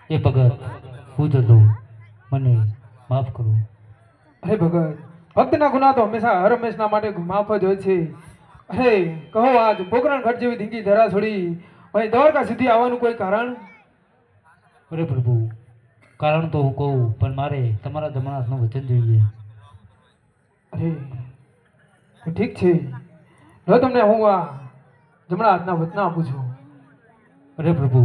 એ ભગત હું તો મને માફ કરો. અરે ભગત, ભક્તના ગુના તો હંમેશા હર હંમેશના માટે માફ જ હોય છે. અરે કહો, આજ પોકરણ ઘટ જેવી ધીંગી ધરા છોડી અહીં દ્વારકા સુધી આવવાનું કોઈ કારણ? અરે પ્રભુ, કારણ તો હું કહું, પણ મારે તમારા જમણા હાથનું વચન જોઈએ. અરે તો ઠીક છે, લો તમને હું આ જમણા હાથના વચન આપું છું. અરે પ્રભુ,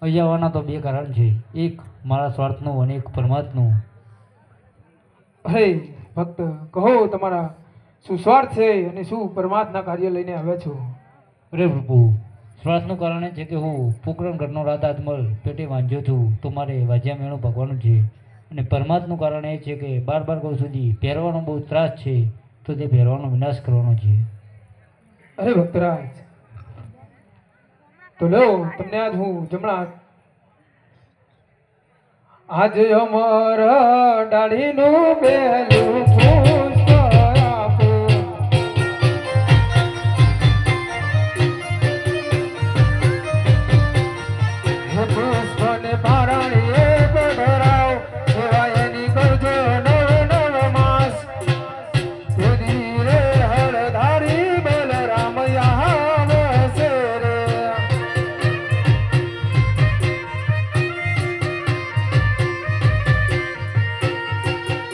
અહીં આવવાના તો બે કારણ છે, એક મારા સ્વાર્થનું અને એક પરમાત્માનું. અરે ભક્ત, કહો તમારા શું સ્વાર્થ છે અને શું પરમાત્મા કાર્ય લઈને આવ્યા છો? અરે પ્રભુ, સ્વાર્થનું કારણ એ છે કે હું પોકરણગઢનો રાધા અજમલ પેટે વાંચ્યો છું, તો મારે વાજ્યા મેળું ભગવાનું છે. અને પરમાત્માનું કારણ એ છે કે 12 ગૌ સુધી પહેરવાનો બહુ ત્રાસ છે, તો તે પહેરવાનો વિનાશ કરવાનો છે. અરે ભક્તરાજ, તો લો તમને આજ હું જમણા આજ અમર ડાળીનું બેલું